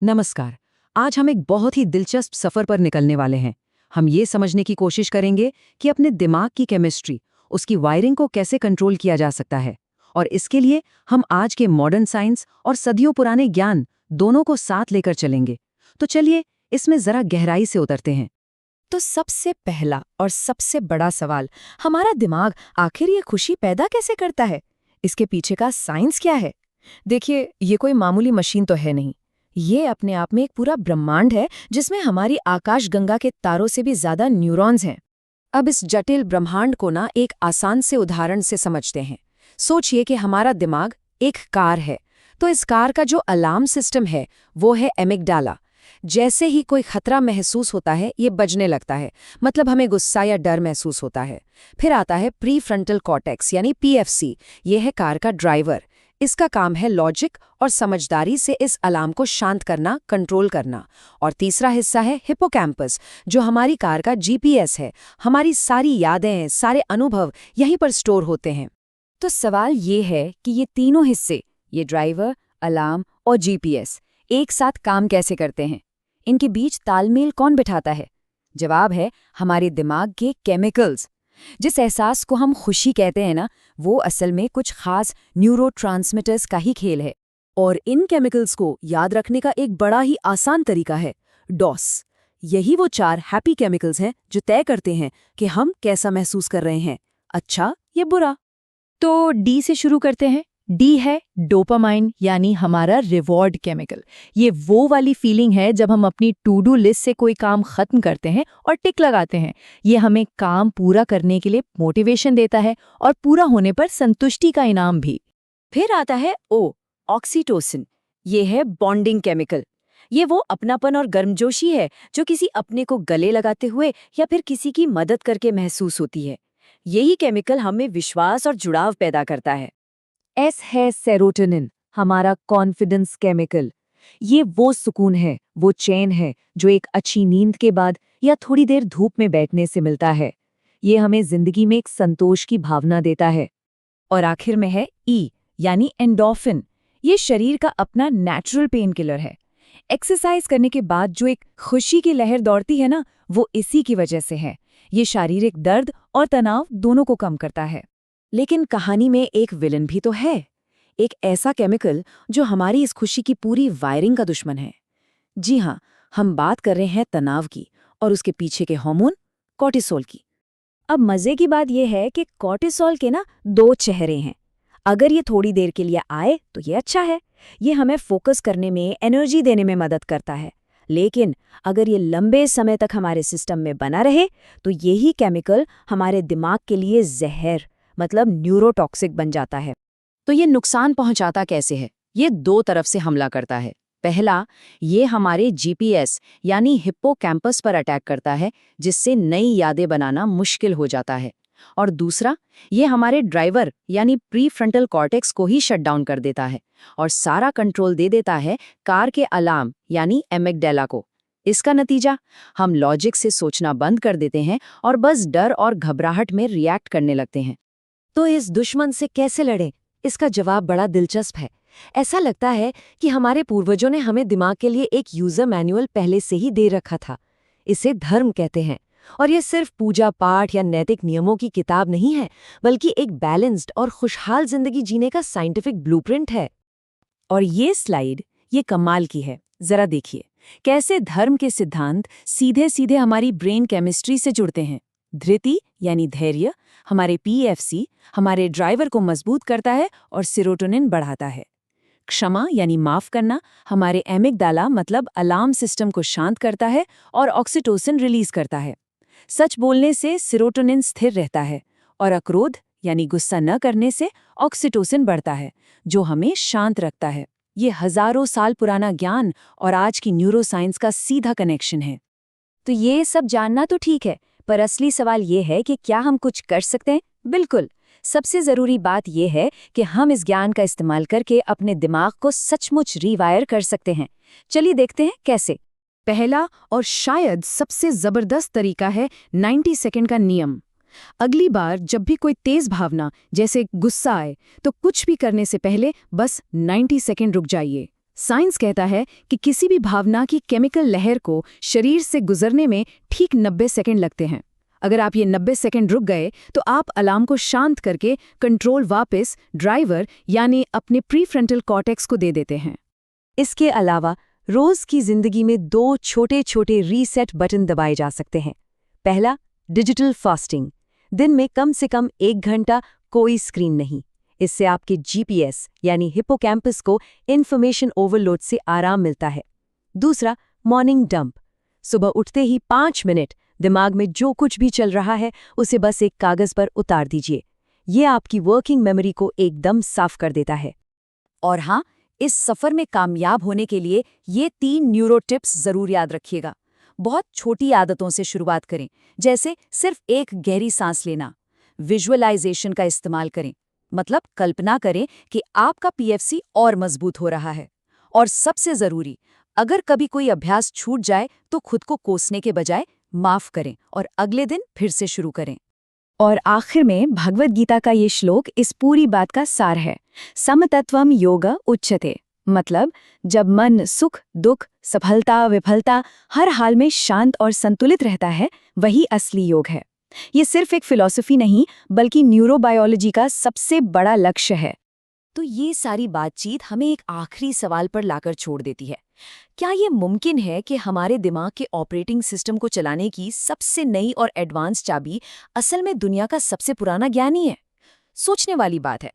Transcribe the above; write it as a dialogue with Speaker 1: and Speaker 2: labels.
Speaker 1: नमस्कार। आज हम एक बहुत ही दिलचस्प सफर पर निकलने वाले हैं। हम ये समझने की कोशिश करेंगे कि अपने दिमाग की केमिस्ट्री, उसकी वायरिंग को कैसे कंट्रोल किया जा सकता है। और इसके लिए हम आज के मॉडर्न साइंस और सदियों पुराने ज्ञान दोनों को साथ लेकर चलेंगे। तो चलिए इसमें जरा गहराई से उतरते हैं।
Speaker 2: तो सबसे पहला और सबसे बड़ा सवाल, हमारा दिमाग आखिर ये खुशी पैदा कैसे करता है? इसके पीछे का साइंस क्या है? देखिए, ये कोई मामूली मशीन तो है नहीं। ये अपने आप में एक पूरा ब्रह्मांड है जिसमें हमारी आकाशगंगा के तारों से भी ज्यादा न्यूरॉन्स हैं। अब इस जटिल ब्रह्मांड को ना एक आसान से उदाहरण से समझते हैं। सोचिए कि हमारा दिमाग एक कार है, तो इस कार का जो अलार्म सिस्टम है वो है एमिगडाला। जैसे ही कोई खतरा महसूस होता है ये बजने लगता है, मतलब हमें गुस्सा या डर महसूस होता है। फिर आता है प्री फ्रंटल कॉर्टेक्स यानी पीएफसी। ये है कार का ड्राइवर। इसका काम है लॉजिक और समझदारी से इस अलार्म को शांत करना, कंट्रोल करना। और तीसरा हिस्सा है हिप्पोकैम्पस, जो हमारी कार का जीपीएस है। हमारी सारी यादें, सारे अनुभव यहीं पर स्टोर होते हैं। तो सवाल ये है कि ये तीनों हिस्से, ये ड्राइवर, अलार्म और जीपीएस, एक साथ काम कैसे करते हैं? इनके बीच तालमेल कौन बिठाता है? जवाब है हमारे दिमाग के केमिकल्स। जिस एहसास को हम खुशी कहते हैं ना, वो असल में कुछ खास न्यूरोट्रांसमीटर्स का ही खेल है। और इन केमिकल्स को याद रखने का एक बड़ा ही आसान तरीका है, डॉस। यही वो 4 हैप्पी केमिकल्स हैं जो तय करते हैं कि हम कैसा महसूस कर रहे हैं, अच्छा या बुरा। तो डी से शुरू करते हैं। डी है डोपामाइन, यानी हमारा रिवॉर्ड केमिकल। ये वो वाली फीलिंग है जब हम अपनी टू डू लिस्ट से कोई काम खत्म करते हैं और टिक लगाते हैं। ये हमें काम पूरा करने के लिए मोटिवेशन देता है और पूरा होने पर संतुष्टि का इनाम भी। फिर आता है ओ, ऑक्सीटोसिन। ये है बॉन्डिंग केमिकल। ये वो अपनापन और गर्मजोशी है जो किसी अपने को गले लगाते हुए या फिर किसी की मदद करके महसूस होती है। यही केमिकल हमें विश्वास और जुड़ाव पैदा करता है। एस है सेरोटोनिन, हमारा कॉन्फिडेंस केमिकल। ये वो सुकून है, वो चैन है जो एक अच्छी नींद के बाद या थोड़ी देर धूप में बैठने से मिलता है। ये हमें जिंदगी में एक संतोष की भावना देता है। और आखिर में है ई, यानी एंडोर्फिन। ये शरीर का अपना नेचुरल पेन किलर है। एक्सरसाइज करने के बाद जो एक खुशी की लहर दौड़ती है ना, वो इसी की वजह से है। ये शारीरिक दर्द और तनाव दोनों को कम करता है। लेकिन कहानी में एक विलन भी तो है, एक ऐसा केमिकल जो हमारी इस खुशी की पूरी वायरिंग का दुश्मन है। जी हाँ, हम बात कर रहे हैं तनाव की और उसके पीछे के हार्मोन कॉर्टिसोल की। अब मजे की बात यह है कि कॉर्टिसोल के ना 2 चेहरे हैं। अगर ये थोड़ी देर के लिए आए तो ये अच्छा है, ये हमें फोकस करने में, एनर्जी देने में मदद करता है। लेकिन अगर ये लंबे समय तक हमारे सिस्टम में बना रहे तो यही केमिकल हमारे दिमाग के लिए जहर, मतलब न्यूरोटॉक्सिक बन जाता है।
Speaker 1: तो ये नुकसान पहुंचाता कैसे है? ये 2 तरफ से हमला करता है। पहला, ये हमारे जीपीएस यानी हिप्पोकैम्पस पर अटैक करता है, जिससे नई यादें बनाना मुश्किल हो जाता है। और दूसरा, ये हमारे ड्राइवर यानी प्री फ्रंटल कॉर्टेक्स को ही शट डाउन कर देता है और सारा कंट्रोल दे देता है कार के अलार्म यानी एमिगडाला को। इसका नतीजा, हम लॉजिक से सोचना बंद कर देते हैं और बस डर और घबराहट में रिएक्ट करने लगते हैं। तो इस दुश्मन से कैसे लड़ें? इसका जवाब बड़ा दिलचस्प है। ऐसा लगता है कि हमारे पूर्वजों ने हमें दिमाग के लिए एक यूजर मैनुअल पहले से ही दे रखा था। इसे धर्म कहते हैं। और ये सिर्फ पूजा पाठ या नैतिक नियमों की किताब नहीं है, बल्कि एक बैलेंस्ड और खुशहाल जिंदगी जीने का साइंटिफिक ब्लूप्रिंट है। और ये स्लाइड, ये कमाल की है। जरा देखिए कैसे धर्म के सिद्धांत सीधे सीधे हमारी ब्रेन केमिस्ट्री से जुड़ते हैं। धृति यानी धैर्य हमारे पीएफसी, हमारे ड्राइवर को मजबूत करता है और सेरोटोनिन बढ़ाता है। क्षमा यानी माफ करना हमारे एमिगडाला मतलब अलार्म सिस्टम को शांत करता है और ऑक्सीटोसिन रिलीज करता है। सच बोलने से सेरोटोनिन स्थिर रहता है और अक्रोध यानी गुस्सा न करने से ऑक्सीटोसिन बढ़ता है, जो हमें शांत रखता है। ये हजारों साल पुराना ज्ञान और आज की न्यूरोसाइंस का सीधा कनेक्शन है। तो ये सब जानना तो ठीक है, पर असली सवाल ये है कि क्या हम कुछ कर सकते हैं? बिल्कुल। सबसे जरूरी बात यह है कि हम इस ज्ञान का इस्तेमाल करके अपने दिमाग को सचमुच रीवायर कर सकते हैं। चलिए देखते हैं कैसे। पहला और शायद सबसे जबरदस्त तरीका है 90 सेकंड का नियम। अगली बार जब भी कोई तेज भावना जैसे गुस्सा आए तो कुछ भी करने से पहले बस 90 सेकंड रुक जाइए।
Speaker 2: साइंस कहता है कि किसी भी भावना की केमिकल लहर को शरीर से गुजरने में ठीक 90 सेकंड लगते हैं। अगर आप ये 90 सेकंड रुक गए तो आप अलार्म को शांत करके कंट्रोल वापस ड्राइवर यानी अपने प्रीफ्रंटल कॉर्टेक्स को दे देते हैं।
Speaker 1: इसके अलावा रोज की जिंदगी में 2 छोटे-छोटे रीसेट बटन दबाए जा सकते हैं। पहला, डिजिटल फास्टिंग। दिन में कम से कम 1 घंटा कोई स्क्रीन नहीं। इससे आपके जीपीएस यानी हिप्पोकैम्पस को इन्फॉर्मेशन ओवरलोड से आराम मिलता है। दूसरा, मॉर्निंग डंप। सुबह उठते ही 5 मिनट दिमाग में जो कुछ भी चल रहा है उसे बस एक कागज पर उतार दीजिए। ये आपकी वर्किंग मेमोरी को एकदम साफ कर देता है। और हाँ, इस सफर में कामयाब होने के लिए ये 3 न्यूरो टिप्स जरूर याद रखिएगा। बहुत छोटी आदतों से शुरुआत करें, जैसे सिर्फ एक गहरी सांस लेना। विजुअलाइजेशन का इस्तेमाल करें, मतलब कल्पना करें कि आपका पीएफसी और मजबूत हो रहा है। और सबसे जरूरी, अगर कभी कोई अभ्यास छूट जाए तो खुद को कोसने के बजाय माफ करें और अगले दिन फिर से शुरू करें।
Speaker 2: और आखिर में भगवद गीता का ये श्लोक इस पूरी बात का सार है। समतत्वम योग उच्यते, मतलब जब मन सुख दुख सफलता विफलता हर हाल में शांत और संतुलित रहता है, वही असली योग है। ये सिर्फ एक फिलॉसफी नहीं बल्कि न्यूरोबायोलॉजी का सबसे बड़ा लक्ष्य है।
Speaker 1: तो ये सारी बातचीत हमें एक आखिरी सवाल पर लाकर छोड़ देती है। क्या ये मुमकिन है कि हमारे दिमाग के ऑपरेटिंग सिस्टम को चलाने की सबसे नई और एडवांस चाबी असल में दुनिया का सबसे पुराना ज्ञान ही है? सोचने वाली बात है।